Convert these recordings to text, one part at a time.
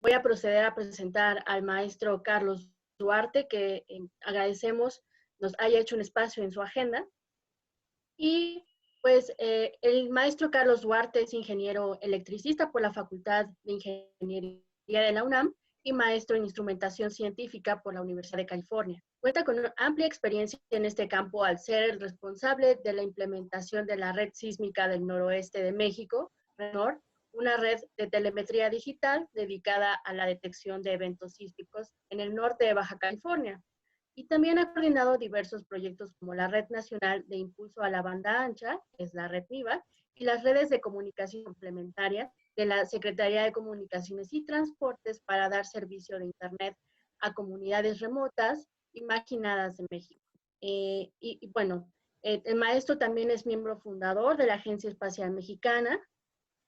Voy a proceder a presentar al maestro Carlos Duarte, que agradecemos nos haya hecho un espacio en su agenda. Y pues el maestro Carlos Duarte es ingeniero electricista por la Facultad de Ingeniería de la UNAM y maestro en instrumentación científica por la Universidad de California. Cuenta con una amplia experiencia en este campo al ser el responsable de la implementación de la Red Sísmica del Noroeste de México, RENOR, una red de telemetría digital dedicada a la detección de eventos sísmicos en el norte de Baja California. Y también ha coordinado diversos proyectos como la Red Nacional de Impulso a la Banda Ancha, que es la Red NIVA, y las redes de comunicación complementaria de la Secretaría de Comunicaciones y Transportes para dar servicio de Internet a comunidades remotas y marginadas en México. Bueno, el maestro también es miembro fundador de la Agencia Espacial Mexicana,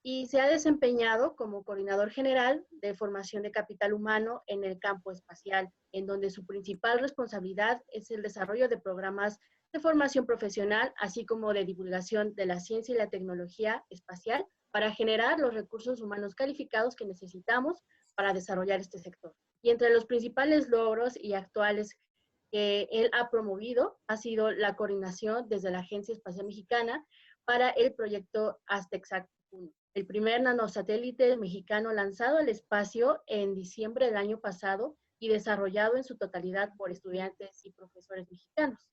y se ha desempeñado como coordinador general de formación de capital humano en el campo espacial, en donde su principal responsabilidad es el desarrollo de programas de formación profesional, así como de divulgación de la ciencia y la tecnología espacial para generar los recursos humanos calificados que necesitamos para desarrollar este sector. Y entre los principales logros y actuales que él ha promovido ha sido la coordinación desde la Agencia Espacial Mexicana para el proyecto Aztec-SAC 1, el primer nanosatélite mexicano lanzado al espacio en diciembre del año pasado y desarrollado en su totalidad por estudiantes y profesores mexicanos.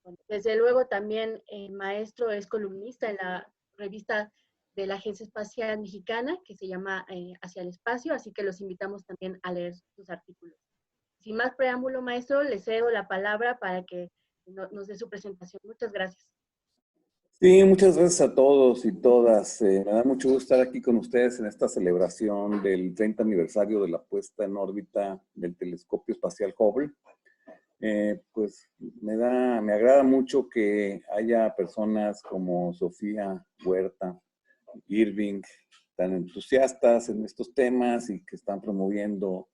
Bueno, desde luego también el maestro es columnista en la revista de la Agencia Espacial Mexicana que se llama Hacia el Espacio, así que los invitamos también a leer sus artículos. Sin más preámbulo, maestro, le cedo la palabra para que nos dé su presentación. Muchas gracias. Sí, muchas gracias a todos y todas. Me da mucho gusto estar aquí con ustedes en esta celebración del 30 aniversario de la puesta en órbita del telescopio espacial Hubble. Pues me agrada mucho que haya personas como Sofía Huerta, Irving, tan entusiastas en estos temas y que están promoviendo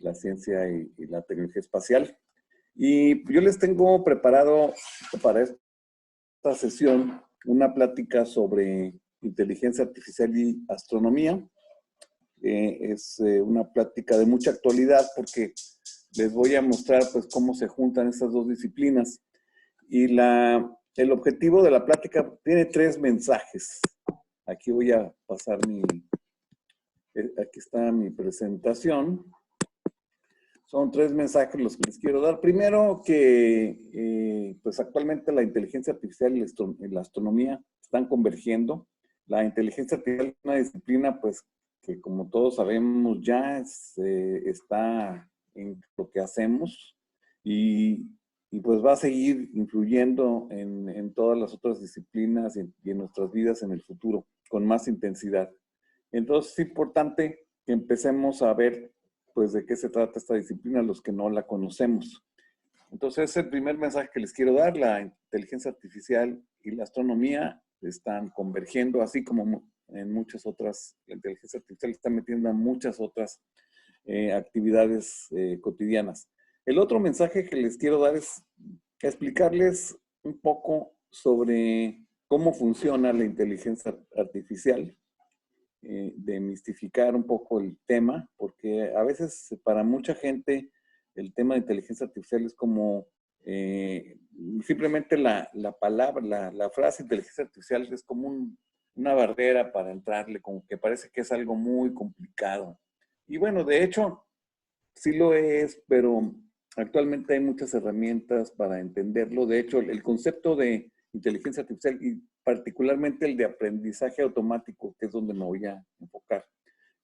la ciencia y la tecnología espacial. Y yo les tengo preparado para esta sesión una plática sobre inteligencia artificial y astronomía. Es una plática de mucha actualidad porque les voy a mostrar pues cómo se juntan estas dos disciplinas. Y el objetivo de la plática tiene 3 mensajes. Aquí voy a pasar aquí está mi presentación. Son 3 mensajes los que les quiero dar. Primero que pues actualmente la inteligencia artificial y la astronomía están convergiendo. La inteligencia artificial es una disciplina pues que como todos sabemos ya está en lo que hacemos y pues va a seguir influyendo en todas las otras disciplinas y en nuestras vidas en el futuro con más intensidad. Entonces es importante que empecemos a ver pues de qué se trata esta disciplina, los que no la conocemos. Entonces, es el primer mensaje que les quiero dar. La inteligencia artificial y la astronomía están convergiendo, así como en muchas otras, la inteligencia artificial está metiendo en muchas otras actividades cotidianas. El otro mensaje que les quiero dar es explicarles un poco sobre cómo funciona la inteligencia artificial, demistificar un poco el tema, porque a veces para mucha gente el tema de inteligencia artificial es como simplemente la palabra, la frase inteligencia artificial es como una barrera para entrarle, como que parece que es algo muy complicado. Y bueno, de hecho, sí lo es, pero actualmente hay muchas herramientas para entenderlo. De hecho, el concepto de inteligencia artificial y particularmente el de aprendizaje automático, que es donde me voy a enfocar,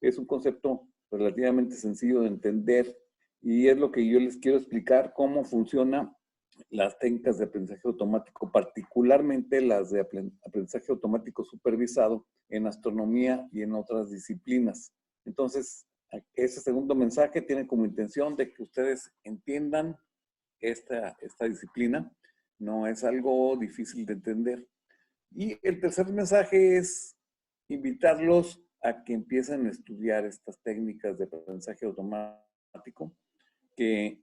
es un concepto relativamente sencillo de entender y es lo que yo les quiero explicar, cómo funcionan las técnicas de aprendizaje automático, particularmente las de aprendizaje automático supervisado en astronomía y en otras disciplinas. Entonces, ese segundo mensaje tiene como intención de que ustedes entiendan esta disciplina. No es algo difícil de entender. Y el tercer mensaje es invitarlos a que empiecen a estudiar estas técnicas de aprendizaje automático, que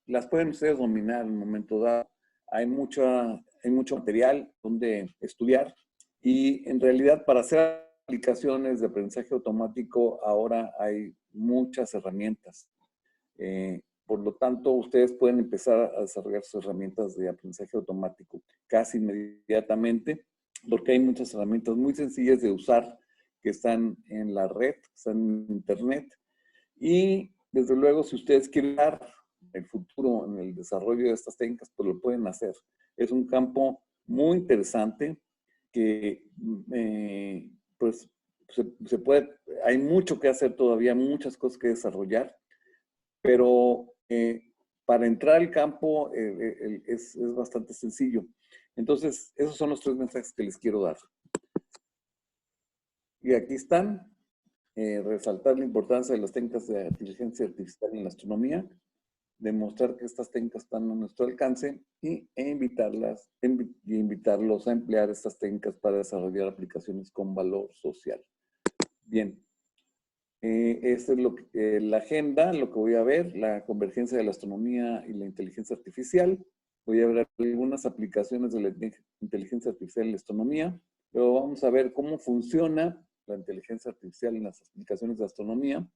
las pueden ustedes dominar en un momento dado. Hay mucho material donde estudiar y en realidad para hacer aplicaciones de aprendizaje automático, ahora hay muchas herramientas. Por lo tanto, ustedes pueden empezar a desarrollar sus herramientas de aprendizaje automático casi inmediatamente, porque hay muchas herramientas muy sencillas de usar que están en la red, que están en internet. Y desde luego, si ustedes quieren dar el futuro en el desarrollo de estas técnicas, pues lo pueden hacer. Es un campo muy interesante que pues se puede, hay mucho que hacer todavía, muchas cosas que desarrollar, pero para entrar al campo es bastante sencillo. Entonces, esos son los 3 mensajes que les quiero dar. Y aquí están. Resaltar la importancia de las técnicas de inteligencia artificial en la astronomía, demostrar que estas técnicas están a nuestro alcance e invitarlos a emplear estas técnicas para desarrollar aplicaciones con valor social. Bien, esta es la agenda, lo que voy a ver, la convergencia de la astronomía y la inteligencia artificial. Voy a ver algunas aplicaciones de la inteligencia artificial en la astronomía. Luego vamos a ver cómo funciona la inteligencia artificial en las aplicaciones de astronomía.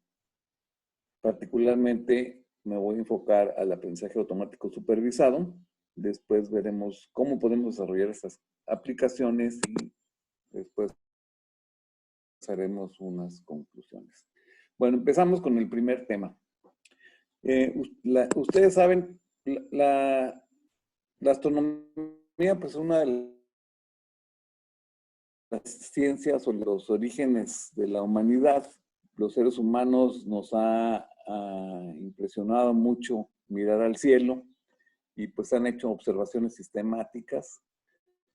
Particularmente me voy a enfocar al aprendizaje automático supervisado. Después veremos cómo podemos desarrollar estas aplicaciones y después haremos unas conclusiones. Bueno, empezamos con el primer tema. Ustedes saben, la astronomía pues es una de las ciencias o los orígenes de la humanidad. Los seres humanos nos ha impresionado mucho mirar al cielo y pues han hecho observaciones sistemáticas,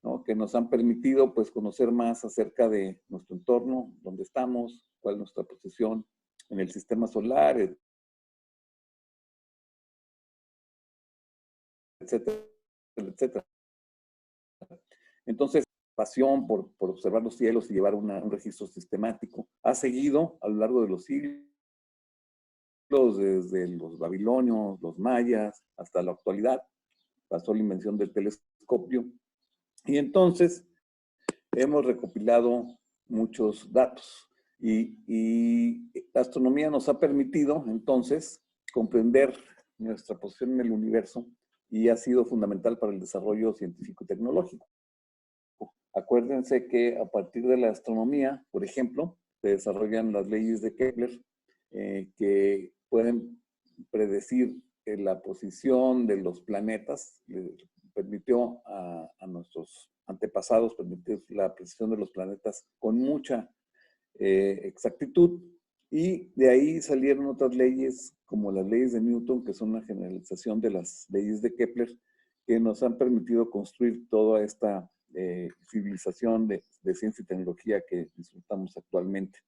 ¿no?, que nos han permitido pues conocer más acerca de nuestro entorno, dónde estamos, cuál es nuestra posición en el sistema solar, etcétera, etcétera. Entonces, pasión por observar los cielos y llevar un registro sistemático ha seguido a lo largo de los siglos, desde los babilonios, los mayas, hasta la actualidad. Pasó la invención del telescopio. Y entonces hemos recopilado muchos datos. Y la astronomía nos ha permitido, entonces, comprender nuestra posición en el universo y ha sido fundamental para el desarrollo científico y tecnológico. Acuérdense que a partir de la astronomía, por ejemplo, se desarrollan las leyes de Kepler, que pueden predecir la posición de los planetas. Le permitió a nuestros antepasados permitir la precisión de los planetas con mucha exactitud, y de ahí salieron otras leyes como las leyes de Newton, que son una generalización de las leyes de Kepler, que nos han permitido construir toda esta civilización de ciencia y tecnología que disfrutamos actualmente.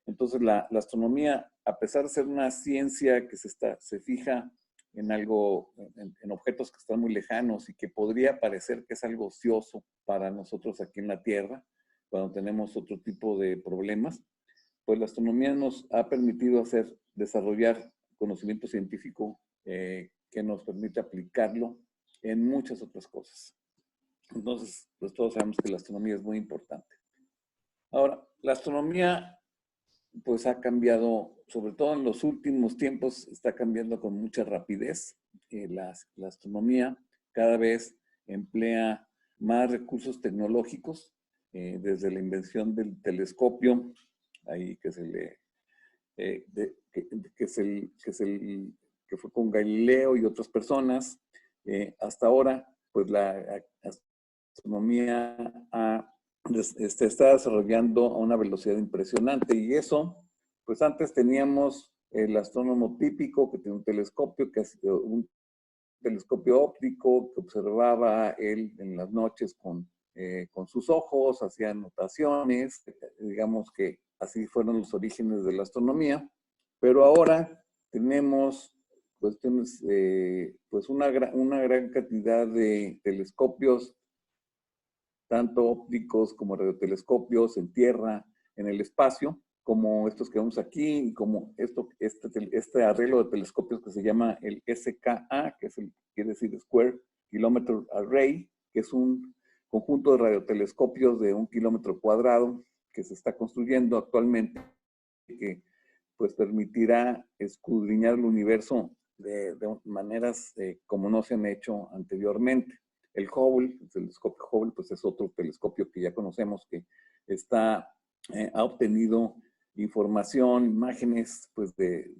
Entonces la astronomía, a pesar de ser una ciencia que se fija en algo, en objetos que están muy lejanos y que podría parecer que es algo ocioso para nosotros aquí en la Tierra, cuando tenemos otro tipo de problemas, pues la astronomía nos ha permitido desarrollar conocimiento científico que nos permite aplicarlo en muchas otras cosas. Entonces, pues todos sabemos que la astronomía es muy importante. Ahora, la astronomía pues ha cambiado, sobre todo en los últimos tiempos, está cambiando con mucha rapidez. La astronomía cada vez emplea más recursos tecnológicos, desde la invención del telescopio, ahí que fue con Galileo y otras personas, hasta ahora, pues la astronomía está desarrollando a una velocidad impresionante, y eso, pues antes teníamos el astrónomo típico que tiene un telescopio, un telescopio óptico, que observaba él en las noches con sus ojos, hacía anotaciones, digamos que así fueron los orígenes de la astronomía, pero ahora tenemos cuestiones, pues una gran cantidad de telescopios, tanto ópticos como radiotelescopios en tierra, en el espacio, como estos que vemos aquí, como este arreglo de telescopios que se llama el SKA, que quiere decir Square Kilometer Array, que es un conjunto de radiotelescopios de 1 kilómetro cuadrado que se está construyendo actualmente, que pues permitirá escudriñar el universo de maneras como no se han hecho anteriormente. El Hubble, el telescopio Hubble, pues es otro telescopio que ya conocemos que ha obtenido información, imágenes pues de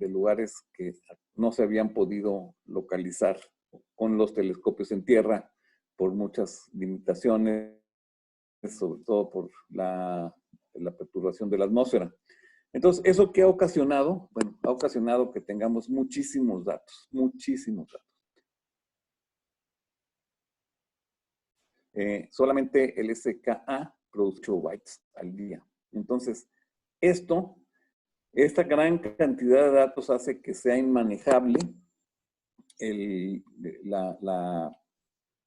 lugares que no se habían podido localizar con los telescopios en tierra por muchas limitaciones, sobre todo por la perturbación de la atmósfera. Entonces, ¿eso qué ha ocasionado? Bueno, ha ocasionado que tengamos muchísimos datos, muchísimos datos. Solamente el SKA produce 8 bytes al día. Entonces, esta gran cantidad de datos hace que sea inmanejable el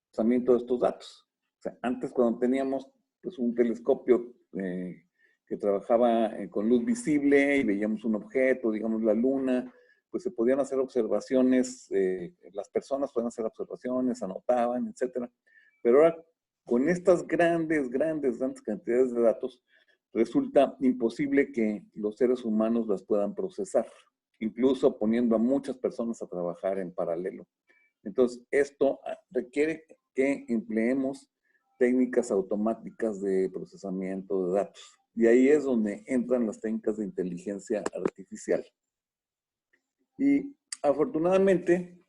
procesamiento de estos datos. O sea, antes cuando teníamos pues, un telescopio que trabajaba con luz visible y veíamos un objeto, digamos la luna, pues se podían hacer observaciones, las personas podían hacer observaciones, anotaban, etcétera. Pero ahora, con estas grandes cantidades de datos, resulta imposible que los seres humanos las puedan procesar, incluso poniendo a muchas personas a trabajar en paralelo. Entonces, esto requiere que empleemos técnicas automáticas de procesamiento de datos. Y ahí es donde entran las técnicas de inteligencia artificial. Y afortunadamente,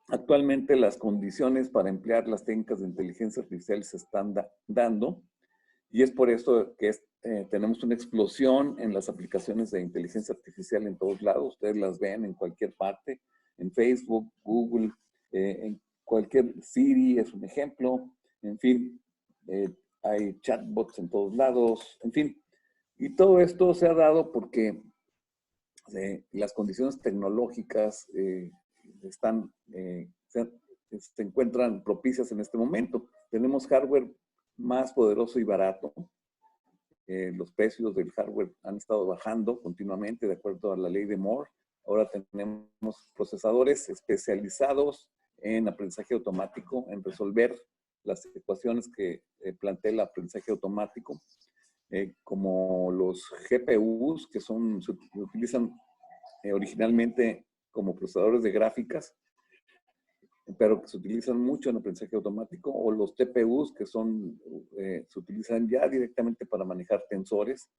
actualmente las condiciones para emplear las técnicas de inteligencia artificial se están dando. Y es por eso que tenemos una explosión en las aplicaciones de inteligencia artificial en todos lados. Ustedes las ven en cualquier parte, en Facebook, Google, en cualquier Siri es un ejemplo. En fin, hay chatbots en todos lados, en fin. Y todo esto se ha dado porque las condiciones tecnológicas se encuentran propicias en este momento. Tenemos hardware más poderoso y barato. Los precios del hardware han estado bajando continuamente de acuerdo a la ley de Moore. Ahora tenemos procesadores especializados en aprendizaje automático, en resolver las ecuaciones que plantea el aprendizaje automático, como los GPUs, que se utilizan originalmente como procesadores de gráficas, pero que se utilizan mucho en aprendizaje automático, o los TPUs, que se utilizan ya directamente para manejar tensores.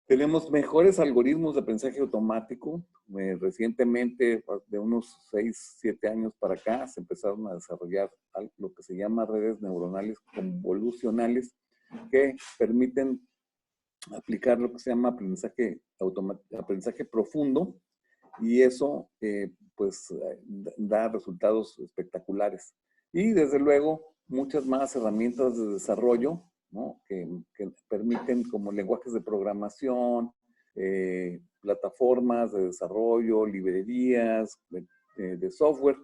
Tenemos mejores algoritmos de aprendizaje automático. Recientemente, de unos 6, 7 años para acá, se empezaron a desarrollar lo que se llama redes neuronales convolucionales, que permiten aplicar lo que se llama aprendizaje profundo, y eso pues da resultados espectaculares. Y desde luego muchas más herramientas de desarrollo, ¿no? que permiten, como lenguajes de programación, plataformas de desarrollo, librerías de software,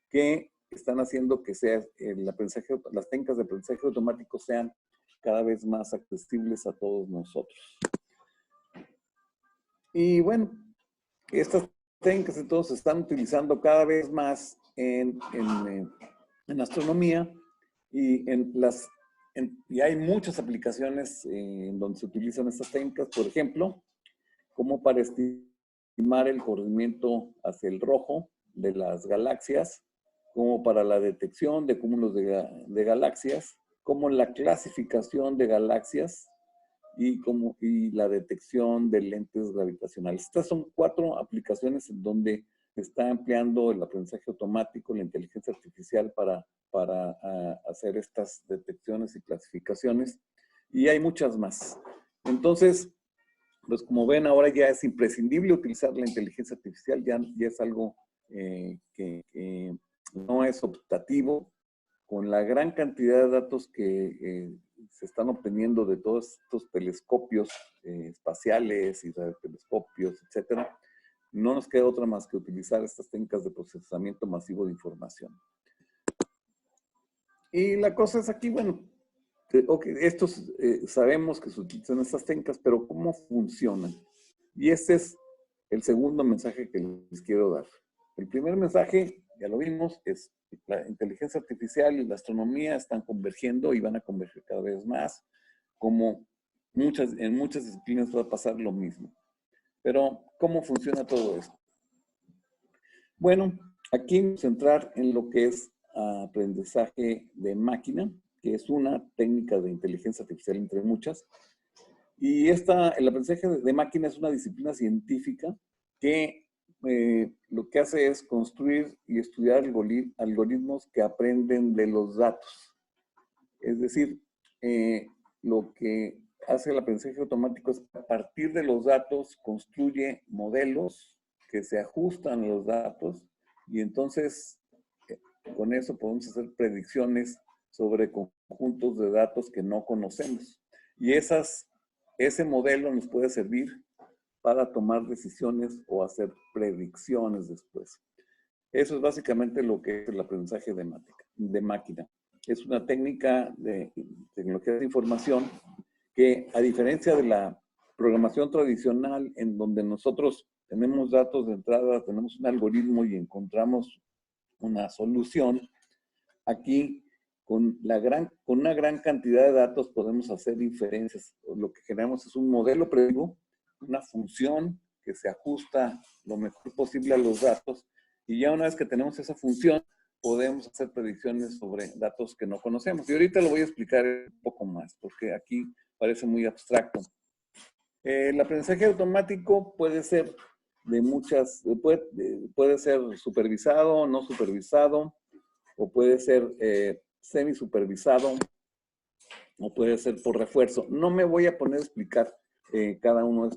que están haciendo que las técnicas de aprendizaje automático sean cada vez más accesibles a todos nosotros. Y bueno, estas técnicas entonces se están utilizando cada vez más en astronomía, y y hay muchas aplicaciones en donde se utilizan estas técnicas, por ejemplo, como para estimar el corrimiento hacia el rojo de las galaxias, como para la detección de cúmulos de galaxias, como la clasificación de galaxias, y la detección de lentes gravitacionales. Estas son 4 aplicaciones en donde se está empleando el aprendizaje automático, la inteligencia artificial para hacer estas detecciones y clasificaciones, y hay muchas más. Entonces, pues como ven, ahora ya es imprescindible utilizar la inteligencia artificial, ya es algo que no es optativo. Con la gran cantidad de datos que se están obteniendo de todos estos telescopios espaciales y radiotelescopios, etcétera, no nos queda otra más que utilizar estas técnicas de procesamiento masivo de información. Y la cosa es aquí, bueno, sabemos que se utilizan estas técnicas, pero ¿cómo funcionan? Y este es el segundo mensaje que les quiero dar. El primer mensaje, ya lo vimos, es la inteligencia artificial y la astronomía están convergiendo y van a converger cada vez más como En muchas disciplinas va a pasar lo mismo. Pero, ¿cómo funciona todo esto? Bueno, aquí vamos a entrar en lo que es aprendizaje de máquina, que es una técnica de inteligencia artificial entre muchas. Y el aprendizaje de máquina es una disciplina científica que lo que hace es construir y estudiar algoritmos que aprenden de los datos. Es decir, lo que hace el aprendizaje automático es que a partir de los datos construye modelos que se ajustan a los datos y entonces con eso podemos hacer predicciones sobre conjuntos de datos que no conocemos. Y ese modelo nos puede servir para tomar decisiones o hacer predicciones después. Eso es básicamente lo que es el aprendizaje de máquina. Es una técnica de tecnología de información que, a diferencia de la programación tradicional, en donde nosotros tenemos datos de entrada, tenemos un algoritmo y encontramos una solución, aquí con una gran cantidad de datos podemos hacer inferencias. Lo que generamos es un modelo predictivo, una función que se ajusta lo mejor posible a los datos, y ya una vez que tenemos esa función, podemos hacer predicciones sobre datos que no conocemos. Y ahorita lo voy a explicar un poco más, porque aquí parece muy abstracto. El aprendizaje automático puede ser puede ser supervisado, no supervisado, o puede ser semi-supervisado, o puede ser por refuerzo. No me voy a poner a explicar cada uno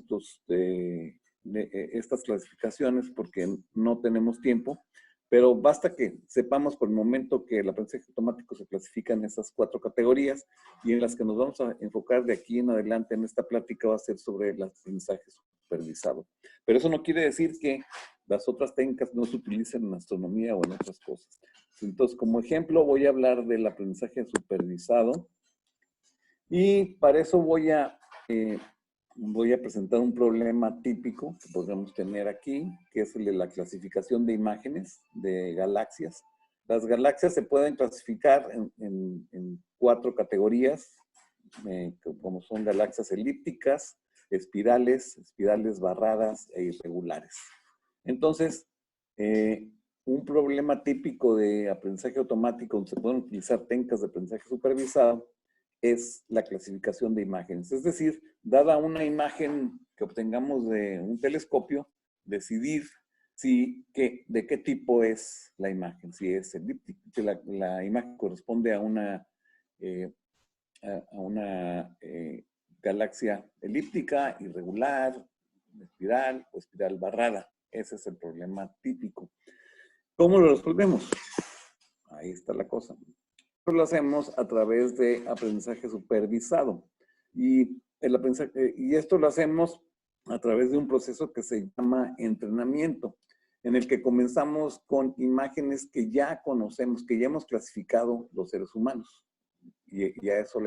de estas clasificaciones porque no tenemos tiempo, pero basta que sepamos por el momento que el aprendizaje automático se clasifica en esas 4 categorías, y en las que nos vamos a enfocar de aquí en adelante en esta plática va a ser sobre el aprendizaje supervisado. Pero eso no quiere decir que las otras técnicas no se utilicen en astronomía o en otras cosas. Entonces, como ejemplo, voy a hablar del aprendizaje supervisado, y para eso voy a presentar un problema típico que podríamos tener aquí, que es el de la clasificación de imágenes de galaxias. Las galaxias se pueden clasificar en 4 categorías, como son galaxias elípticas, espirales barradas e irregulares. Entonces, un problema típico de aprendizaje automático donde se pueden utilizar técnicas de aprendizaje supervisado es la clasificación de imágenes. Es decir, dada una imagen que obtengamos de un telescopio, decidir de qué tipo es la imagen. Si es elíptica, la imagen corresponde a una galaxia elíptica, irregular, espiral o espiral barrada. Ese es el problema típico. ¿Cómo lo resolvemos? Ahí está la cosa. Lo hacemos a través de aprendizaje supervisado. Y esto lo hacemos a través de un proceso que se llama entrenamiento, en el que comenzamos con imágenes que ya conocemos, que ya hemos clasificado los seres humanos. Y a eso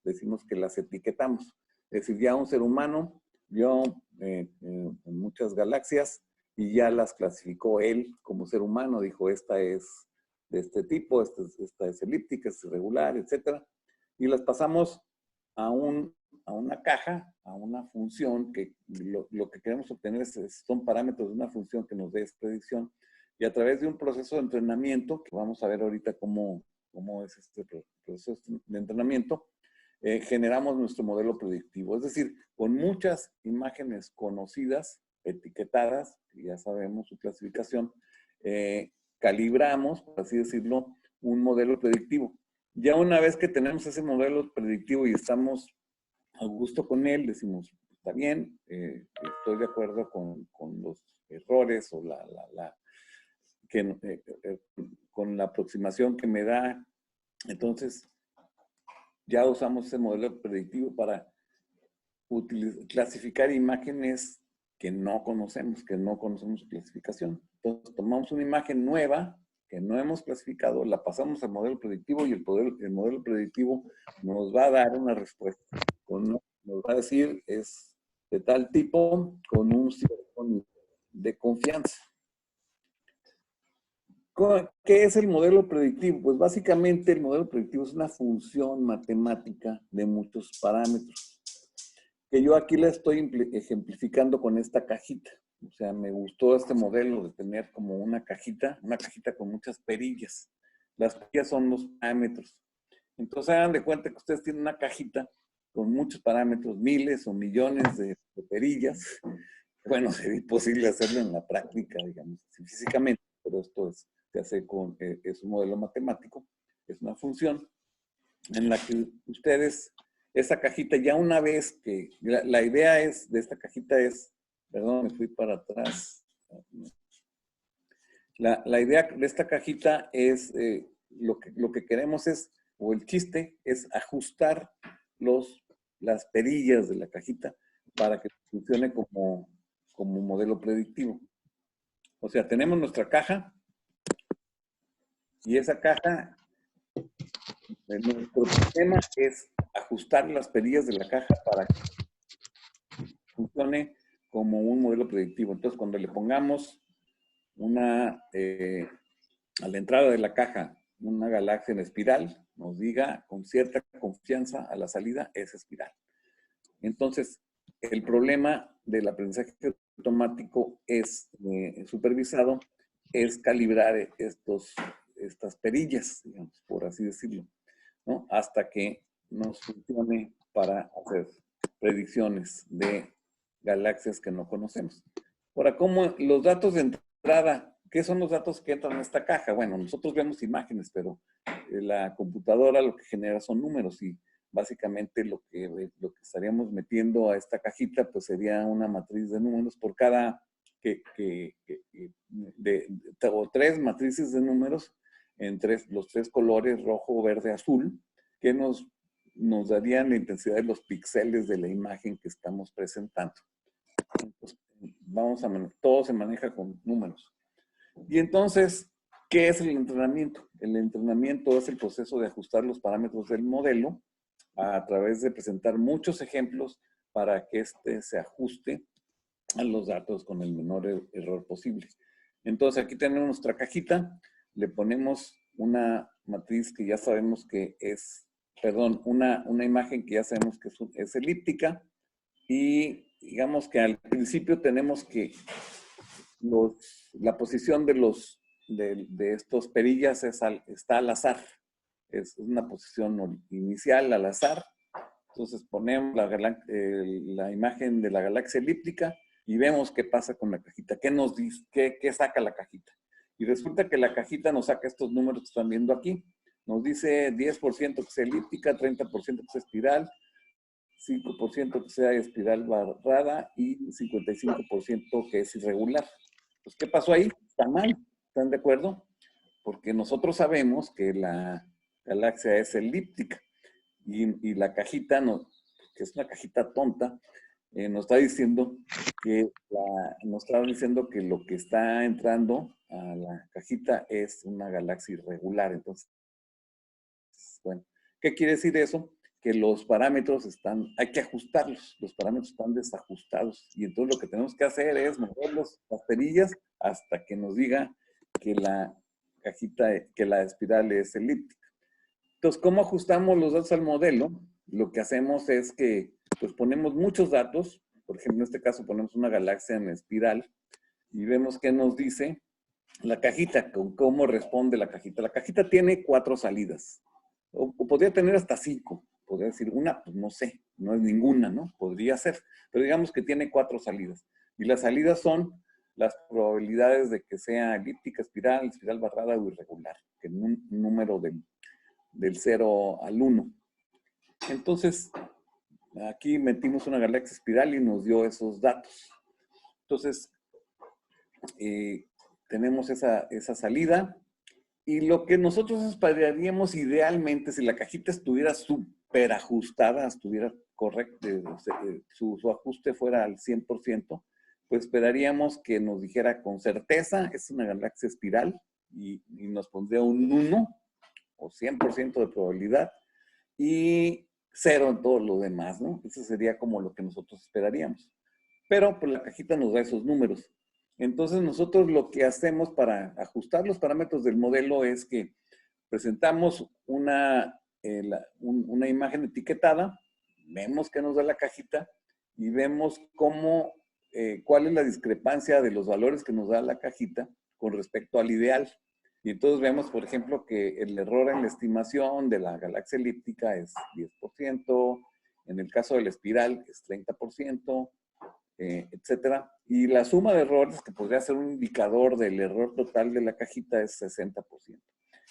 decimos que las etiquetamos. Es decir, ya un ser humano vio en muchas galaxias y ya las clasificó él como ser humano. Dijo, esta es de este tipo, esta es elíptica, es irregular, etc. Y las pasamos a una caja, a una función que lo que queremos obtener son parámetros de una función que nos dé esta predicción. Y a través de un proceso de entrenamiento, que vamos a ver ahorita cómo es este proceso de entrenamiento, generamos nuestro modelo predictivo. Es decir, con muchas imágenes conocidas, etiquetadas, que ya sabemos su clasificación, calibramos, por así decirlo, un modelo predictivo. Ya una vez que tenemos ese modelo predictivo y estamos a gusto con él, decimos, está bien, estoy de acuerdo con los errores o con la aproximación que me da. Entonces, ya usamos ese modelo predictivo para clasificar imágenes que no conocemos su clasificación. Entonces, tomamos una imagen nueva que no hemos clasificado, la pasamos al modelo predictivo y el modelo predictivo nos va a dar una respuesta. Nos va a decir, es de tal tipo con un cierto nivel de confianza. ¿Qué es el modelo predictivo? Pues básicamente el modelo predictivo es una función matemática de muchos parámetros. que yo aquí la estoy ejemplificando con esta cajita. O sea, me gustó este modelo de tener como una cajita con muchas perillas. Las perillas son los parámetros. Entonces, hagan de cuenta que ustedes tienen una cajita con muchos parámetros, miles o millones de perillas. Bueno, sería imposible hacerlo en la práctica, digamos, físicamente, pero esto se hace con, es un modelo matemático, es una función en la que ustedes, esa cajita, ya una vez que, la idea es, de esta cajita es, perdón, me fui para atrás. La idea de esta cajita es, lo que queremos es, o el chiste es ajustar las perillas de la cajita para que funcione como modelo predictivo. O sea, tenemos nuestra caja y esa caja, nuestro problema es ajustar las perillas de la caja para que funcione como un modelo predictivo. Entonces, cuando le pongamos a la entrada de la caja una galaxia en espiral, nos diga con cierta confianza a la salida es espiral. Entonces, el problema del aprendizaje automático es supervisado, es calibrar estas perillas, digamos, por así decirlo, ¿no? Hasta que nos funcione para hacer predicciones de galaxias que no conocemos. Ahora, ¿cómo los datos de entrada? ¿Qué son los datos que entran en esta caja? Bueno, nosotros vemos imágenes, pero la computadora lo que genera son números y básicamente lo que estaríamos metiendo a esta cajita pues sería una matriz de números por cada, o tres matrices de números en los tres colores, rojo, verde, azul, que nos darían la intensidad de los píxeles de la imagen que estamos presentando. Entonces, todo se maneja con números. Y entonces, ¿qué es el entrenamiento? El entrenamiento es el proceso de ajustar los parámetros del modelo a través de presentar muchos ejemplos para que éste se ajuste a los datos con el menor error posible. Entonces, aquí tenemos nuestra cajita, le ponemos una matriz que ya sabemos que es, perdón, una imagen que ya sabemos que es elíptica y digamos que al principio tenemos que la posición de estos perillas está al azar. Es una posición inicial al azar. Entonces ponemos la imagen de la galaxia elíptica y vemos qué pasa con la cajita. ¿Qué nos dice? ¿Qué saca la cajita? Y resulta que la cajita nos saca estos números que están viendo aquí. Nos dice 10% que sea elíptica, 30% que sea espiral, 5% que sea espiral barrada y 55% que es irregular. Pues, ¿qué pasó ahí? Está mal. ¿Están de acuerdo? Porque nosotros sabemos que la galaxia es elíptica y la cajita, que es una cajita tonta, nos está diciendo que lo que está entrando a la cajita es una galaxia irregular. Entonces, bueno, ¿qué quiere decir eso? Que los parámetros hay que ajustarlos, los parámetros están desajustados. Y entonces lo que tenemos que hacer es mover las perillas hasta que nos diga que la cajita, que la espiral es elíptica. Entonces, ¿cómo ajustamos los datos al modelo? Lo que hacemos es que pues ponemos muchos datos, por ejemplo, en este caso ponemos una galaxia en espiral y vemos qué nos dice la cajita, cómo responde la cajita. La cajita tiene 4 salidas, o podría tener hasta 5. Podría decir una, pues no sé, no es ninguna, ¿no? Podría ser, pero digamos que tiene 4 salidas. Y las salidas son las probabilidades de que sea elíptica, espiral barrada o irregular, que en un número del 0 al 1. Entonces, aquí metimos una galaxia espiral y nos dio esos datos. Entonces, tenemos esa salida. Y lo que nosotros esperaríamos idealmente, si la cajita estuviera súper ajustada, estuviera correcta, su ajuste fuera al 100%, pues esperaríamos que nos dijera con certeza, es una galaxia espiral, y nos pondría un 1 o 100% de probabilidad, y 0 en todo lo demás, ¿no? Eso sería como lo que nosotros esperaríamos. Pero pues la cajita nos da esos números. Entonces nosotros lo que hacemos para ajustar los parámetros del modelo es que presentamos una imagen etiquetada, vemos que nos da la cajita y vemos cómo, cuál es la discrepancia de los valores que nos da la cajita con respecto al ideal. Y entonces vemos, por ejemplo, que el error en la estimación de la galaxia elíptica es 10%, en el caso de la espiral es 30%, etcétera. Y la suma de errores, que podría ser un indicador del error total de la cajita, es 60%.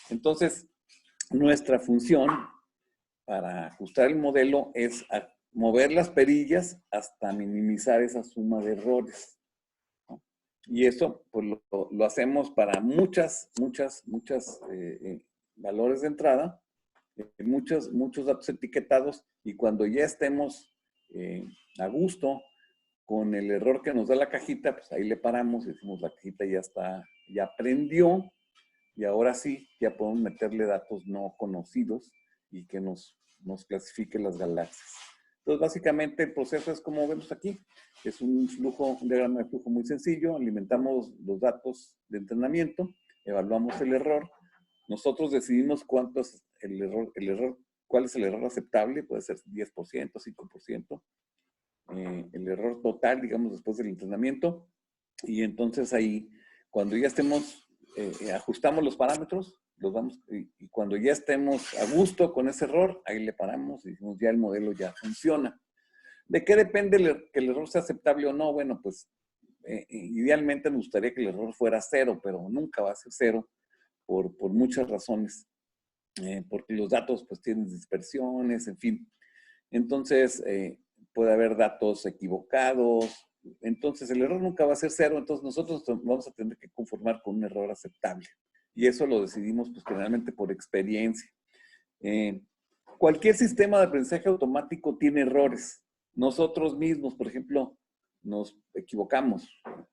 Entonces, nuestra función para ajustar el modelo es mover las perillas hasta minimizar esa suma de errores, ¿no? Y eso pues lo hacemos para muchas valores de entrada, muchos datos etiquetados, y cuando ya estemos a gusto con el error que nos da la cajita, pues ahí le paramos y decimos la cajita ya está, ya aprendió, y ahora sí, ya podemos meterle datos no conocidos y que nos clasifique las galaxias. Entonces, básicamente el proceso es como vemos aquí. Es un diagrama de flujo muy sencillo. Alimentamos los datos de entrenamiento, evaluamos el error. Nosotros decidimos cuánto es el error, cuál es el error aceptable. Puede ser 10%, 5%. El error total, digamos, después del entrenamiento. Y entonces ahí, cuando ya estemos ajustamos los parámetros, y cuando ya estemos a gusto con ese error, ahí le paramos y decimos ya el modelo ya funciona. ¿De qué depende que el error sea aceptable o no? Bueno, pues idealmente nos gustaría que el error fuera cero, pero nunca va a ser cero por muchas razones. Porque los datos pues tienen dispersiones, en fin. Entonces, puede haber datos equivocados. Entonces, el error nunca va a ser cero. Entonces, nosotros vamos a tener que conformar con un error aceptable. Y eso lo decidimos, pues, generalmente por experiencia. Cualquier sistema de aprendizaje automático tiene errores. Nosotros mismos, por ejemplo, nos equivocamos.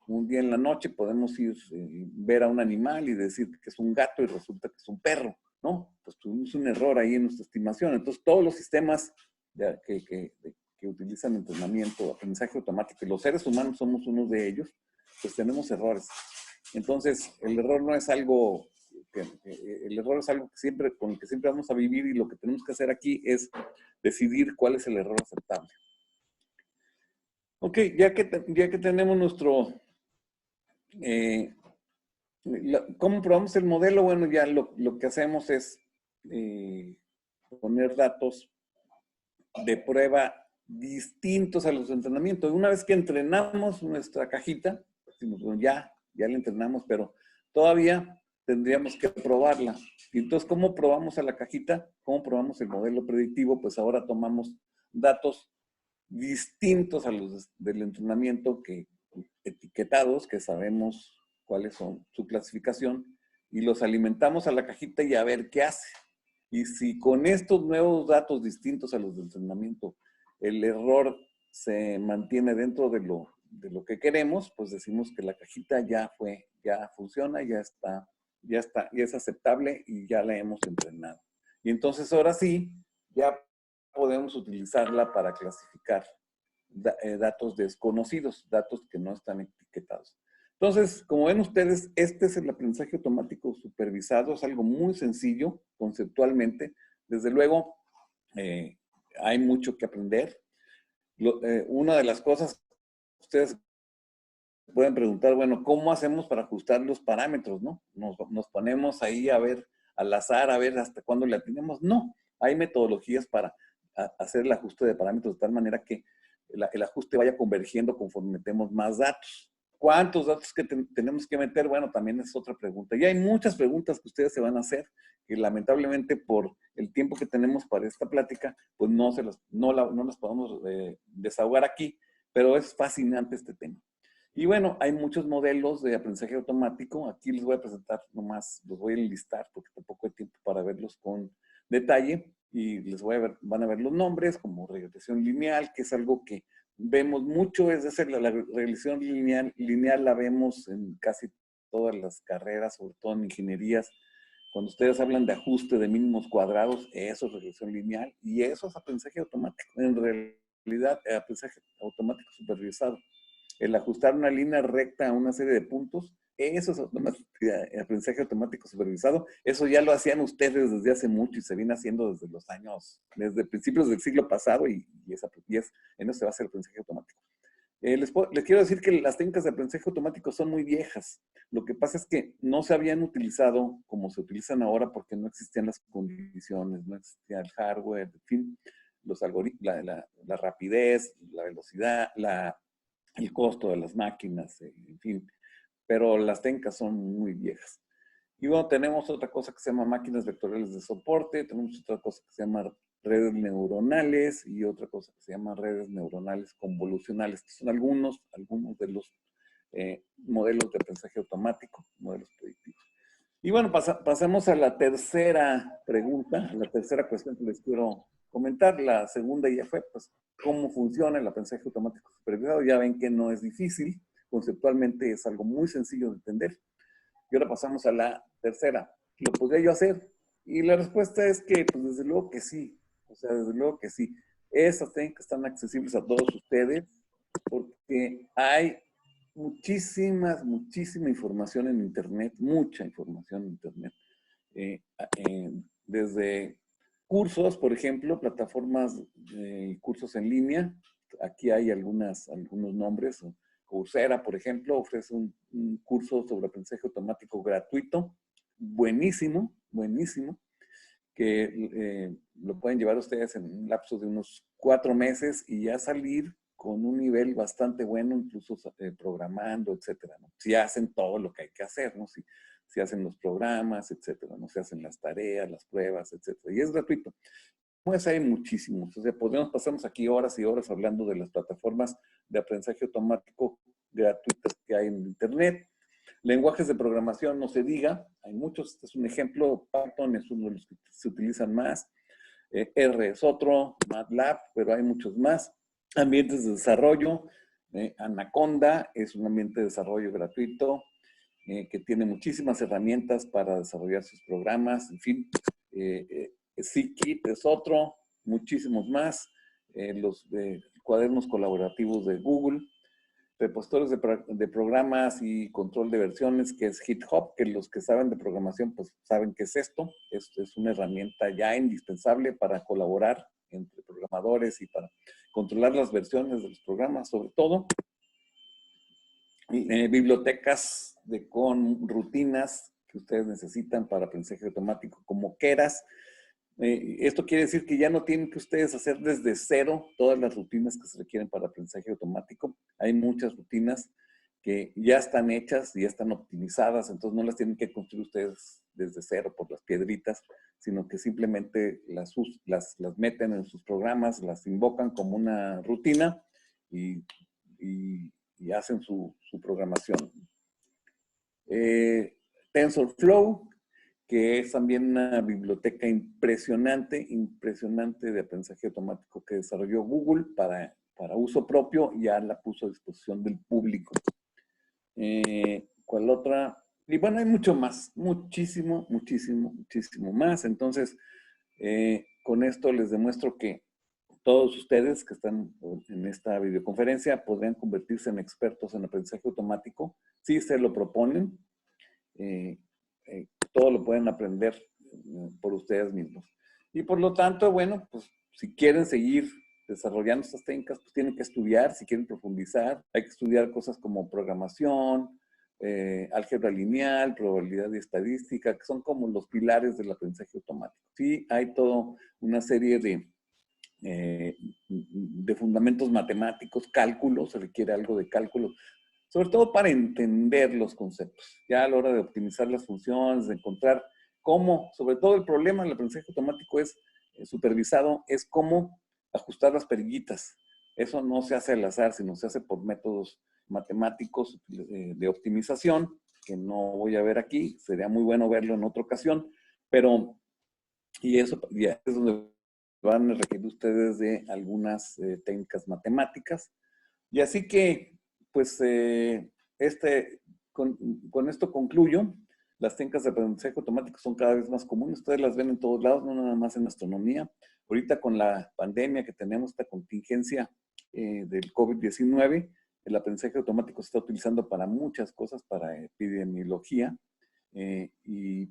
Un día en la noche podemos ir ver a un animal y decir que es un gato y resulta que es un perro, ¿no? Pues tuvimos un error ahí en nuestra estimación. Entonces, todos los sistemas que utilizan entrenamiento, aprendizaje automático, y los seres humanos somos unos de ellos, pues tenemos errores. Entonces, el error no es algo, el error es algo con el que siempre vamos a vivir, y lo que tenemos que hacer aquí es decidir cuál es el error aceptable. Ok, ya que tenemos nuestro, ¿cómo probamos el modelo? Bueno, ya lo que hacemos es poner datos de prueba distintos a los de entrenamiento. Una vez que entrenamos nuestra cajita, decimos, bueno, ya la entrenamos, pero todavía tendríamos que probarla. Y entonces, ¿cómo probamos a la cajita? ¿Cómo probamos el modelo predictivo? Pues ahora tomamos datos distintos a los del entrenamiento, etiquetados, que sabemos cuáles son su clasificación, y los alimentamos a la cajita y a ver qué hace. Y si con estos nuevos datos distintos a los de entrenamiento el error se mantiene dentro de lo que queremos, pues decimos que la cajita ya funciona, ya es aceptable y ya la hemos entrenado. Y entonces ahora sí, ya podemos utilizarla para clasificar datos desconocidos, datos que no están etiquetados. Entonces, como ven ustedes, este es el aprendizaje automático supervisado. Es algo muy sencillo conceptualmente. Desde luego, hay mucho que aprender. Una de las cosas, ustedes pueden preguntar, bueno, ¿cómo hacemos para ajustar los parámetros, no? Nos ponemos ahí a ver, al azar, a ver hasta cuándo le atinemos. No, hay metodologías para hacer el ajuste de parámetros de tal manera que el ajuste vaya convergiendo conforme metemos más datos. ¿Cuántos datos que tenemos que meter? Bueno, también es otra pregunta. Y hay muchas preguntas que ustedes se van a hacer, que lamentablemente por el tiempo que tenemos para esta plática, pues no las podemos desahogar aquí, pero es fascinante este tema. Y bueno, hay muchos modelos de aprendizaje automático. Aquí les voy a presentar nomás, los voy a enlistar porque tampoco hay tiempo para verlos con detalle. Y van a ver los nombres, como regresión lineal, que es algo que vemos mucho. Es decir, la regresión lineal la vemos en casi todas las carreras, sobre todo en ingenierías. Cuando ustedes hablan de ajuste de mínimos cuadrados, eso es regresión lineal y eso es aprendizaje automático. En realidad, aprendizaje automático supervisado. el ajustar una línea recta a una serie de puntos, eso es aprendizaje automático supervisado. Eso ya lo hacían ustedes desde hace mucho y se viene haciendo desde los años, desde principios del siglo pasado y en eso se basa el aprendizaje automático. Les quiero decir que las técnicas de aprendizaje automático son muy viejas. Lo que pasa es que no se habían utilizado como se utilizan ahora porque no existían las condiciones, no existía el hardware, en fin, los algoritmos, la rapidez, la velocidad, el costo de las máquinas, en fin. Pero las técnicas son muy viejas. Y bueno, tenemos otra cosa que se llama máquinas vectoriales de soporte, tenemos otra cosa que se llama redes neuronales y otra cosa que se llama redes neuronales convolucionales. Estos son algunos de los modelos de aprendizaje automático, modelos predictivos. Y bueno, pasamos a la tercera pregunta, la tercera cuestión que les quiero comentar. La segunda ya fue, pues, cómo funciona el aprendizaje automático supervisado. Ya ven que no es difícil, conceptualmente es algo muy sencillo de entender. Y ahora pasamos a la tercera. ¿Lo podría yo hacer? Y la respuesta es que, pues desde luego que sí. O sea, desde luego que sí. Esas técnicas están accesibles a todos ustedes porque hay muchísima información en Internet, mucha información en Internet. Desde cursos, por ejemplo, plataformas de cursos en línea. Aquí hay algunos nombres. Coursera, por ejemplo, ofrece un curso sobre aprendizaje automático gratuito, buenísimo, buenísimo, que lo pueden llevar ustedes en un lapso de unos 4 meses y ya salir con un nivel bastante bueno, incluso programando, etcétera, ¿no? Si hacen todo lo que hay que hacer, ¿no? Si hacen los programas, etcétera, ¿no? Si hacen las tareas, las pruebas, etcétera. Y es gratuito. Pues hay muchísimos. O sea, pasarnos aquí horas y horas hablando de las plataformas de aprendizaje automático gratuitas que hay en Internet. Lenguajes de programación, no se diga, hay muchos. Este es un ejemplo. Python es uno de los que se utilizan más. R es otro, MATLAB, pero hay muchos más. Ambientes de desarrollo. Anaconda es un ambiente de desarrollo gratuito que tiene muchísimas herramientas para desarrollar sus programas. En fin, Scikit es otro, muchísimos más. Los cuadernos colaborativos de Google. Repositorios de programas y control de versiones, que es GitHub, que los que saben de programación, pues saben qué es esto. Es una herramienta ya indispensable para colaborar entre programadores y para controlar las versiones de los programas, sobre todo. Bibliotecas con rutinas que ustedes necesitan para aprendizaje automático, como Keras. Esto quiere decir que ya no tienen que ustedes hacer desde cero todas las rutinas que se requieren para aprendizaje automático. Hay muchas rutinas que ya están hechas y ya están optimizadas, entonces no las tienen que construir ustedes desde cero por las piedritas, sino que simplemente las meten en sus programas, las invocan como una rutina y hacen su programación. TensorFlow, que es también una biblioteca impresionante de aprendizaje automático que desarrolló Google para uso propio y ya la puso a disposición del público. ¿Cuál otra? Y bueno, hay mucho más, muchísimo más. Entonces, con esto les demuestro que todos ustedes que están en esta videoconferencia podrían convertirse en expertos en aprendizaje automático si se lo proponen. Todo lo pueden aprender por ustedes mismos. Y por lo tanto, bueno, pues si quieren seguir desarrollando estas técnicas, pues tienen que estudiar, si quieren profundizar, hay que estudiar cosas como programación, álgebra lineal, probabilidad y estadística, que son como los pilares del aprendizaje automático. Sí, hay toda una serie de fundamentos matemáticos, cálculos, se requiere algo de cálculo, sobre todo para entender los conceptos. Ya a la hora de optimizar las funciones, de encontrar cómo, sobre todo el problema del aprendizaje automático es supervisado, es cómo ajustar las perillitas. Eso no se hace al azar, sino se hace por métodos matemáticos de optimización, que no voy a ver aquí, sería muy bueno verlo en otra ocasión, pero, y eso ya es donde van a requerir ustedes de algunas técnicas matemáticas. Y así que, pues, con esto concluyo. Las técnicas de aprendizaje automático son cada vez más comunes. Ustedes las ven en todos lados, no nada más en astronomía. Ahorita con la pandemia que tenemos, esta contingencia del COVID-19, el aprendizaje automático se está utilizando para muchas cosas, para epidemiología, y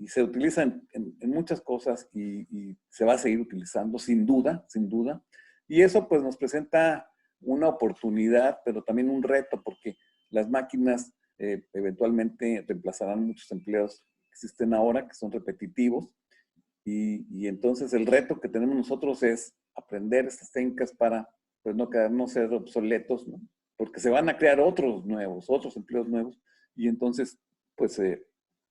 se utiliza en muchas cosas y se va a seguir utilizando, sin duda, sin duda. Y eso pues nos presenta una oportunidad, pero también un reto, porque las máquinas eventualmente reemplazarán muchos empleos que existen ahora, que son repetitivos, y entonces el reto que tenemos nosotros es aprender estas técnicas para pues no quedarnos ser obsoletos, ¿no? Porque se van a crear otros nuevos, otros empleos nuevos, y entonces pues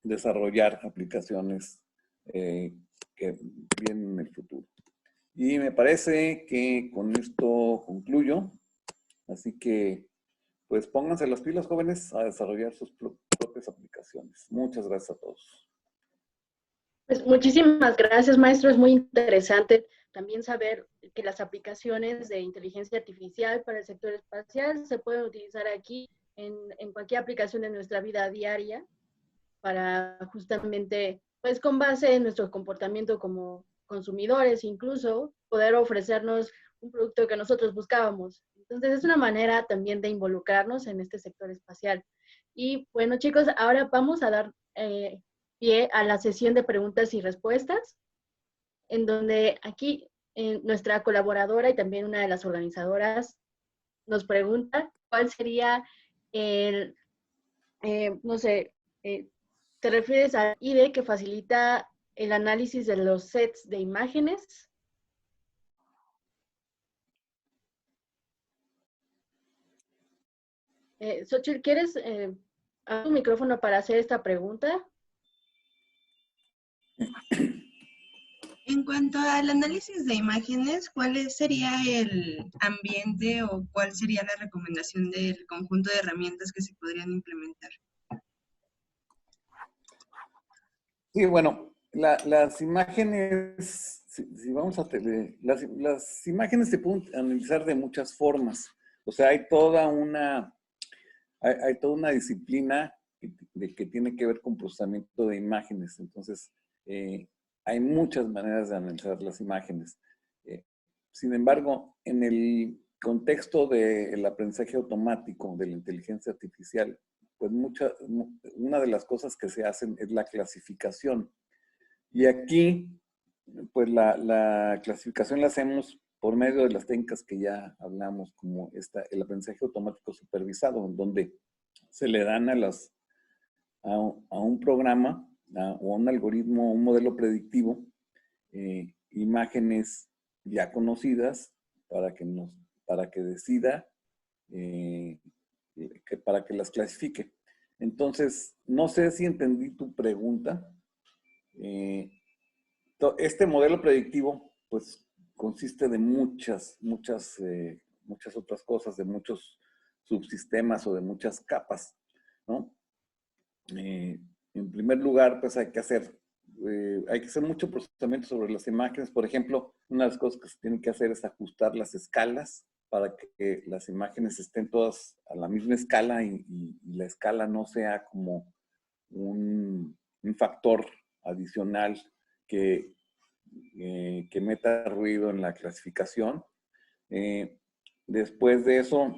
desarrollar aplicaciones que vienen en el futuro. Y me parece que con esto concluyo, así que pues pónganse las pilas, jóvenes, a desarrollar sus propias aplicaciones. Muchas gracias a todos. Pues muchísimas gracias, maestro. Es muy interesante también saber que las aplicaciones de inteligencia artificial para el sector espacial se pueden utilizar aquí en cualquier aplicación de nuestra vida diaria para justamente, pues con base en nuestro comportamiento como consumidores, incluso poder ofrecernos un producto que nosotros buscábamos. Entonces es una manera también de involucrarnos en este sector espacial. Y bueno, chicos, ahora vamos a dar pie a la sesión de preguntas y respuestas, en donde aquí nuestra colaboradora y también una de las organizadoras nos pregunta cuál sería el, no sé, ¿te refieres al IDE que facilita el análisis de los sets de imágenes? Xochitl, ¿quieres abrir tu micrófono para hacer esta pregunta? En cuanto al análisis de imágenes, ¿cuál sería el ambiente o cuál sería la recomendación del conjunto de herramientas que se podrían implementar? Sí, bueno, las imágenes, si vamos a tener, las imágenes se pueden analizar de muchas formas. O sea, hay toda una disciplina que tiene que ver con procesamiento de imágenes. Entonces, hay muchas maneras de analizar las imágenes. Sin embargo, en el contexto del aprendizaje automático, de la inteligencia artificial, pues una de las cosas que se hacen es la clasificación. Y aquí, pues la clasificación la hacemos por medio de las técnicas que ya hablamos, como el aprendizaje automático supervisado, en donde se le dan a un programa o a un algoritmo, un modelo predictivo, imágenes ya conocidas para que decida, para que las clasifique. Entonces, no sé si entendí tu pregunta. Este modelo predictivo, pues, consiste de muchas otras cosas, de muchos subsistemas o de muchas capas, ¿no? En primer lugar, pues hay que hacer mucho procesamiento sobre las imágenes. Por ejemplo, una de las cosas que se tiene que hacer es ajustar las escalas para que las imágenes estén todas a la misma escala y la escala no sea como un factor adicional que meta ruido en la clasificación. Después de eso,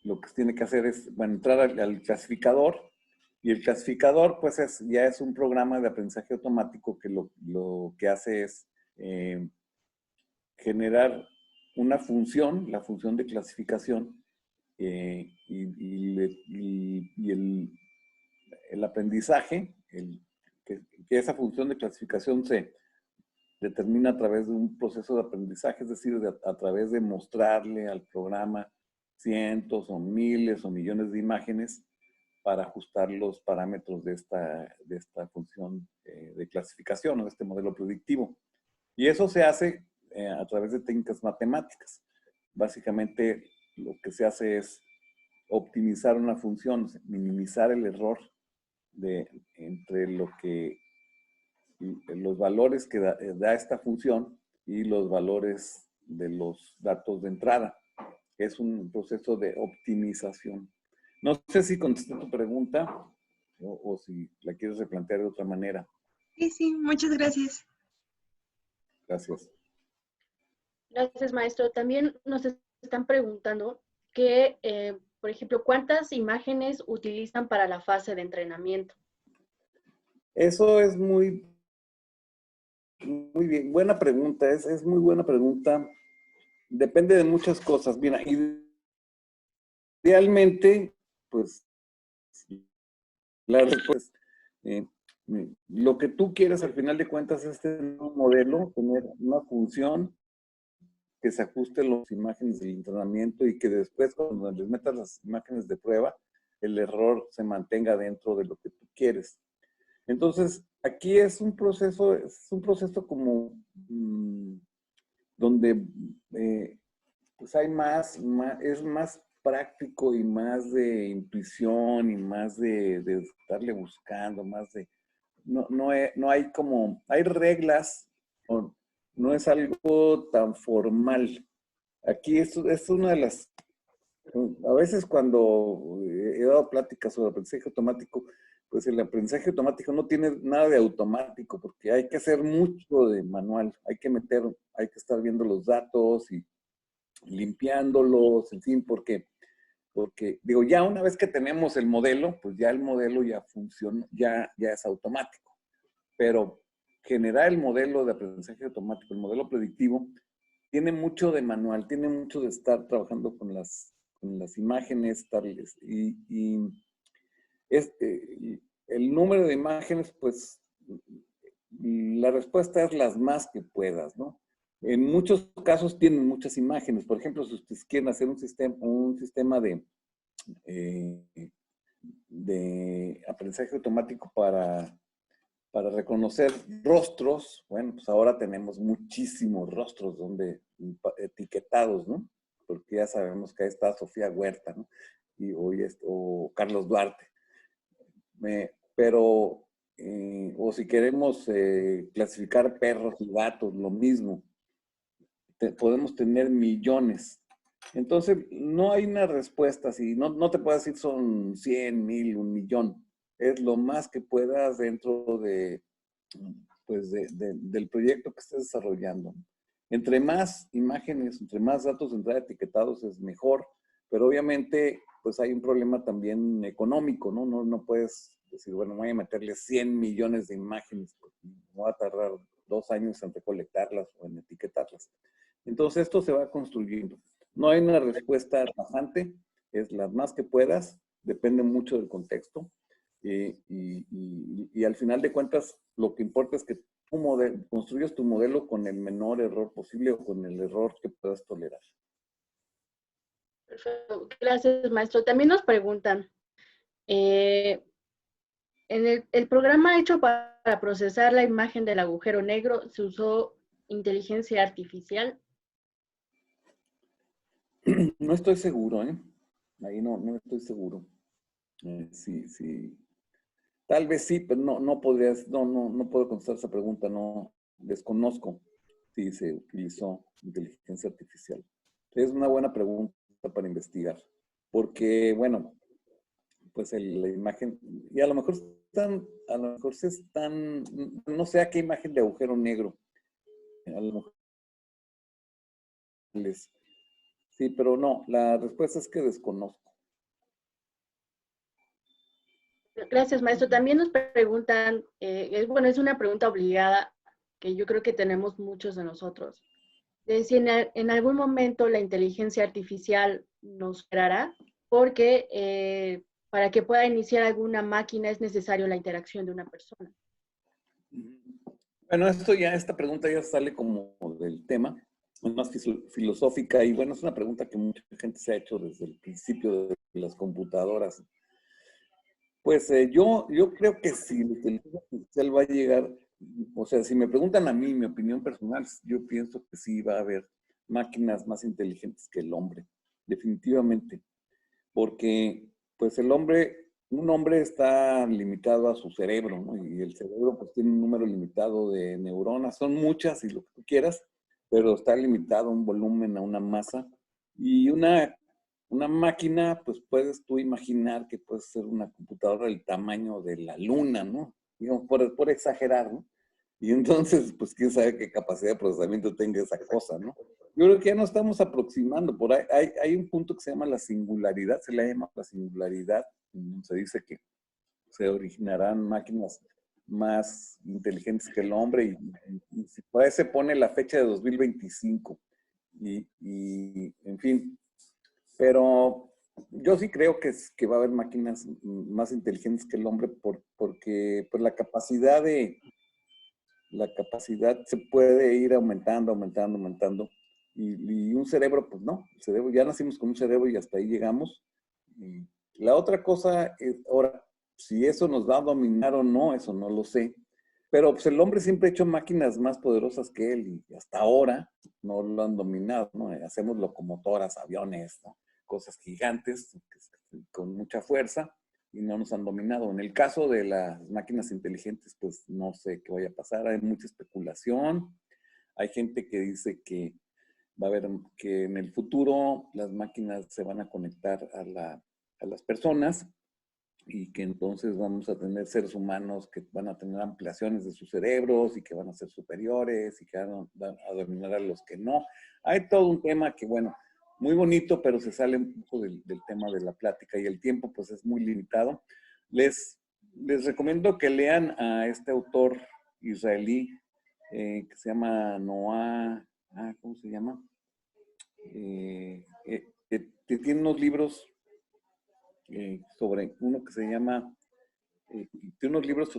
lo que se tiene que hacer es entrar al clasificador, y el clasificador pues ya es un programa de aprendizaje automático que lo que hace es generar una función, la función de clasificación, y el aprendizaje, que esa función de clasificación se determina a través de un proceso de aprendizaje, es decir, a través de mostrarle al programa cientos o miles o millones de imágenes para ajustar los parámetros de esta función de clasificación o de este modelo predictivo. Y eso se hace a través de técnicas matemáticas. Básicamente lo que se hace es optimizar una función, minimizar el error entre los valores que da esta función y los valores de los datos de entrada. Es un proceso de optimización. No sé si contesté tu pregunta o si la quieres replantear de otra manera. Sí, muchas gracias. Gracias. Gracias, maestro. También nos están preguntando que, por ejemplo, ¿cuántas imágenes utilizan para la fase de entrenamiento? Eso es muy bien. Buena pregunta, es muy buena pregunta. Depende de muchas cosas. Mira, idealmente, pues, la respuesta, eh, lo que tú quieres al final de cuentas es tener un modelo, tener una función que se ajuste a las imágenes del entrenamiento y que después cuando les metas las imágenes de prueba, el error se mantenga dentro de lo que tú quieres. Entonces, aquí es un proceso como donde pues hay es más práctico y más de intuición y más de estarle buscando, más de, no hay como, hay reglas, no es algo tan formal. Aquí es una de las, a veces cuando he dado pláticas sobre aprendizaje automático, pues el aprendizaje automático no tiene nada de automático, porque hay que hacer mucho de manual, hay que estar viendo los datos y limpiándolos, en fin, porque digo, ya una vez que tenemos el modelo, pues ya el modelo ya funciona, ya es automático. Pero generar el modelo de aprendizaje automático, el modelo predictivo, tiene mucho de manual, tiene mucho de estar trabajando con las imágenes tales, y el número de imágenes, pues la respuesta es las más que puedas, ¿no? En muchos casos tienen muchas imágenes. Por ejemplo, si ustedes quieren hacer un sistema eh, de aprendizaje automático para reconocer rostros, bueno, pues ahora tenemos muchísimos rostros etiquetados, ¿no? Porque ya sabemos que ahí está Sofía Huerta, ¿no? O Carlos Duarte. Pero, o si queremos clasificar perros y gatos, lo mismo. Podemos tener millones. Entonces, no hay una respuesta así. No te puedo decir son 100, 1000, 1 millón. Es lo más que puedas dentro pues del proyecto que estés desarrollando. Entre más imágenes, entre más datos de entrada etiquetados es mejor, pero obviamente pues hay un problema también económico, ¿no? No puedes decir, bueno, voy a meterle 100 millones de imágenes, porque me va a tardar 2 años en recolectarlas o en etiquetarlas. Entonces esto se va construyendo. No hay una respuesta tajante, es las más que puedas, depende mucho del contexto. Y al final de cuentas, lo que importa es que tú construyas tu modelo con el menor error posible o con el error que puedas tolerar. Perfecto. Gracias, maestro. También nos preguntan, en el programa hecho para procesar la imagen del agujero negro, ¿se usó inteligencia artificial? No estoy seguro, ¿eh? Ahí no estoy seguro. Sí. Tal vez sí, pero no puedo contestar esa pregunta, no, desconozco si se utilizó inteligencia artificial. Es una buena pregunta para investigar, porque, bueno, pues la imagen, y a lo mejor no sé a qué imagen de agujero negro, a lo mejor sí, pero no, la respuesta es que desconozco. Gracias, maestro. También nos preguntan, es una pregunta obligada que yo creo que tenemos muchos de nosotros. De si en algún momento la inteligencia artificial nos superará, porque para que pueda iniciar alguna máquina es necesario la interacción de una persona. Bueno, esta pregunta ya sale como del tema, es más filosófica, y bueno, es una pregunta que mucha gente se ha hecho desde el principio de las computadoras. Pues yo creo que si la inteligencia artificial va a llegar, o sea, si me preguntan a mí, mi opinión personal, yo pienso que sí va a haber máquinas más inteligentes que el hombre, definitivamente, porque pues un hombre está limitado a su cerebro, ¿no? Y el cerebro pues tiene un número limitado de neuronas, son muchas y lo que tú quieras, pero está limitado a un volumen, a una masa, y una máquina, pues puedes tú imaginar que puede ser una computadora del tamaño de la luna, ¿no? Digamos, por exagerar, ¿no? Y entonces, pues quién sabe qué capacidad de procesamiento tenga esa cosa, ¿no? Yo creo que ya nos estamos aproximando. Por ahí hay un punto que se llama la singularidad, se le llama la singularidad. Se dice que se originarán máquinas más inteligentes que el hombre y por ahí se pone la fecha de 2025. En fin, pero yo sí creo que va a haber máquinas más inteligentes que el hombre porque pues la capacidad se puede ir aumentando, aumentando, aumentando. Y un cerebro, pues no, el cerebro, ya nacimos con un cerebro y hasta ahí llegamos. Y la otra cosa es, ahora, si eso nos va a dominar o no, eso no lo sé. Pero pues el hombre siempre ha hecho máquinas más poderosas que él y hasta ahora no lo han dominado, ¿no? Hacemos locomotoras, aviones, ¿no? Cosas gigantes con mucha fuerza y no nos han dominado. En el caso de las máquinas inteligentes, pues no sé qué vaya a pasar. Hay mucha especulación. Hay gente que dice que va a haber que en el futuro las máquinas se van a conectar a las personas y que entonces vamos a tener seres humanos que van a tener ampliaciones de sus cerebros y que van a ser superiores y que van a dominar a los que no. Hay todo un tema que, bueno, muy bonito, pero se sale un poco del tema de la plática y el tiempo pues es muy limitado. Les recomiendo que lean a este autor israelí que se llama Noah, ¿cómo se llama? Que tiene unos libros sobre uno que se llama, tiene unos libros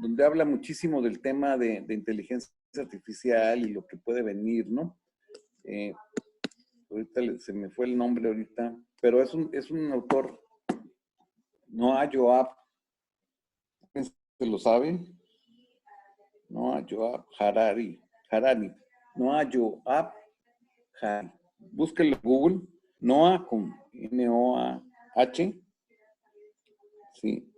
donde habla muchísimo del tema de inteligencia artificial y lo que puede venir, ¿no? Ahorita se me fue el nombre ahorita, pero es un autor, Noah Joab, ¿se lo saben? Noah Joab Harari, Noah Joab Harari. Búsquenlo en Google, Noah con N-O-A-H, sí.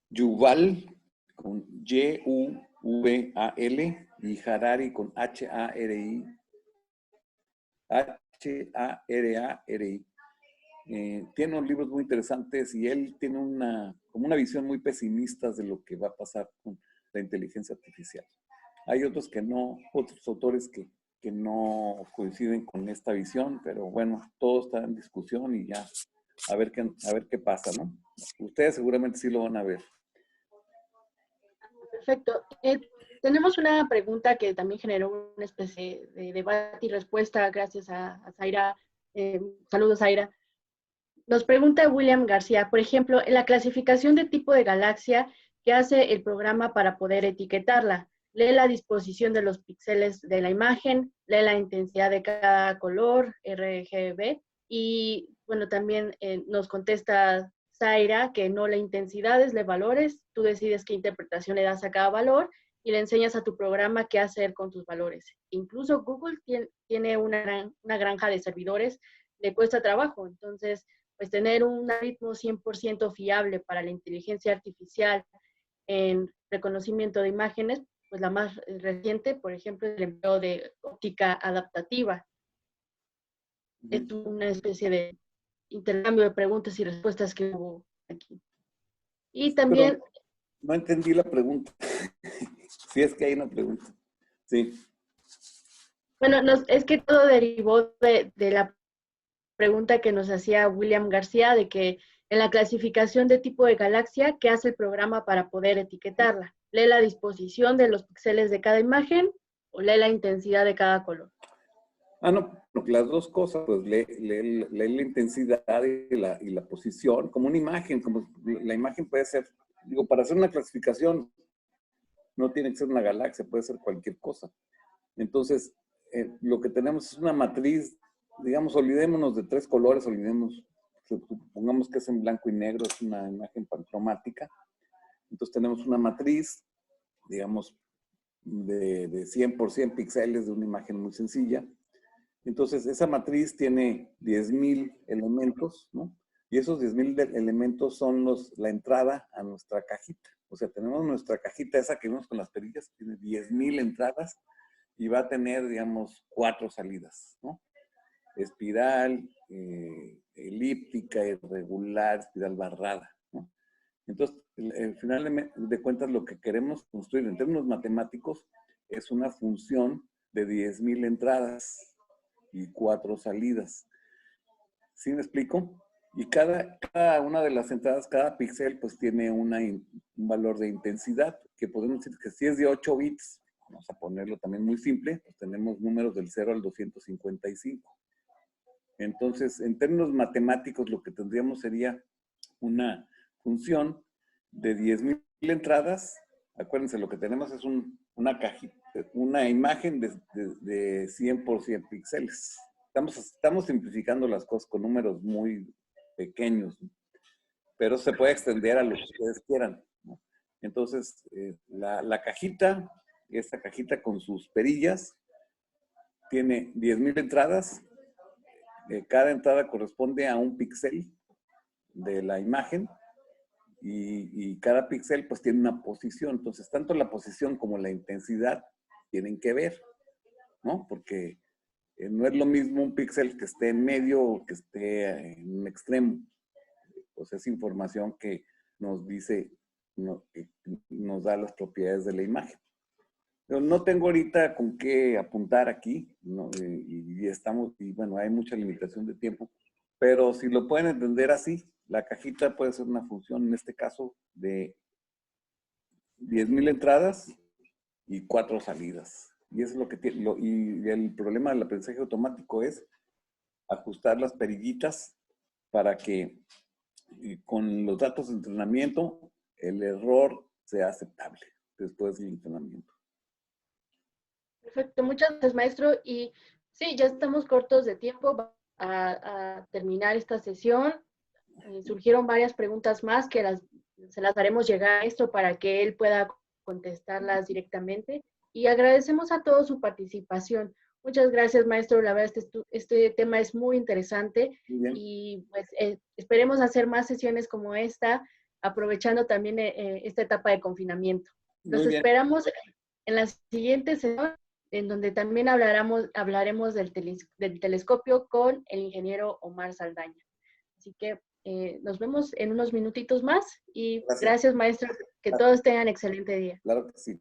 Yuval con Y-U-V-A-L y Harari con H-A-R-I. H-A-R-A-R-I. Tiene unos libros muy interesantes y él tiene como una visión muy pesimista de lo que va a pasar con la inteligencia artificial. Hay otros otros autores que no coinciden con esta visión, pero bueno, todo está en discusión y ya a ver qué pasa, ¿no? Ustedes seguramente sí lo van a ver. Perfecto. Tenemos una pregunta que también generó una especie de debate y respuesta gracias a Zaira. Saludos, Zaira. Nos pregunta William García, por ejemplo, en la clasificación de tipo de galaxia, ¿qué hace el programa para poder etiquetarla? Lee la disposición de los píxeles de la imagen, lee la intensidad de cada color, RGB, y bueno, también nos contesta Zaira que no, la intensidad es de valores, tú decides qué interpretación le das a cada valor y le enseñas a tu programa qué hacer con tus valores. Incluso Google tiene una granja de servidores, le cuesta trabajo, entonces pues tener un algoritmo 100% fiable para la inteligencia artificial en reconocimiento de imágenes, pues la más reciente, por ejemplo, el empleo de óptica adaptativa. Es una especie de intercambio de preguntas y respuestas que hubo aquí. Y también... Pero no entendí la pregunta. Si es que hay una pregunta. Sí. Bueno, es que todo derivó de la pregunta que nos hacía William García de que en la clasificación de tipo de galaxia, ¿qué hace el programa para poder etiquetarla? ¿Lee la disposición de los píxeles de cada imagen o lee la intensidad de cada color? No, las dos cosas, pues lee la intensidad y la posición, como una imagen, como la imagen puede ser, digo, para hacer una clasificación no tiene que ser una galaxia, puede ser cualquier cosa. Entonces, lo que tenemos es una matriz, digamos, olvidémonos de tres colores, supongamos que es en blanco y negro, es una imagen pancromática. Entonces tenemos una matriz, digamos, de 100 por 100 píxeles de una imagen muy sencilla. Entonces, esa matriz tiene 10,000 elementos, ¿no? Y esos 10,000 elementos son la entrada a nuestra cajita. O sea, tenemos nuestra cajita esa que vemos con las perillas, tiene 10,000 entradas y va a tener, digamos, 4 salidas, ¿no? Espiral, elíptica, irregular, espiral barrada, ¿no? Entonces, al final de cuentas, lo que queremos construir en términos matemáticos es una función de 10,000 entradas y 4 salidas. ¿Sí me explico? Y cada una de las entradas, cada píxel, pues tiene un valor de intensidad, que podemos decir que si es de 8 bits, vamos a ponerlo también muy simple, pues tenemos números del 0 al 255. Entonces, en términos matemáticos, lo que tendríamos sería una función de 10,000 entradas. Acuérdense, lo que tenemos es una cajita, una imagen de 100 por 100 píxeles. Estamos simplificando las cosas con números muy pequeños, ¿no? Pero se puede extender a lo que ustedes quieran, ¿no? Entonces, la cajita, esta cajita con sus perillas, tiene 10,000 entradas. Cada entrada corresponde a un píxel de la imagen y cada píxel pues tiene una posición. Entonces, tanto la posición como la intensidad tienen que ver, ¿no? Porque no es lo mismo un píxel que esté en medio o que esté en un extremo. Pues es información que nos dice, nos da las propiedades de la imagen. Pero no tengo ahorita con qué apuntar aquí, ¿no? Y bueno, hay mucha limitación de tiempo, pero si lo pueden entender así, la cajita puede ser una función, en este caso, de 10,000 entradas y 4 salidas. Y eso es lo que tiene, y el problema del aprendizaje automático es ajustar las perillitas para que con los datos de entrenamiento el error sea aceptable después del entrenamiento. Perfecto, muchas gracias, maestro. Y sí, ya estamos cortos de tiempo a terminar esta sesión. Surgieron varias preguntas más que se las haremos llegar a maestro para que él pueda contestarlas directamente. Y agradecemos a todos su participación. Muchas gracias, maestro. La verdad, este tema es muy interesante y pues esperemos hacer más sesiones como esta, aprovechando también esta etapa de confinamiento. Los esperamos en la siguiente sesión, en donde también hablaremos del telescopio con el ingeniero Omar Saldaña. Así que nos vemos en unos minutitos más y gracias maestro, que todos tengan excelente día. Claro que sí.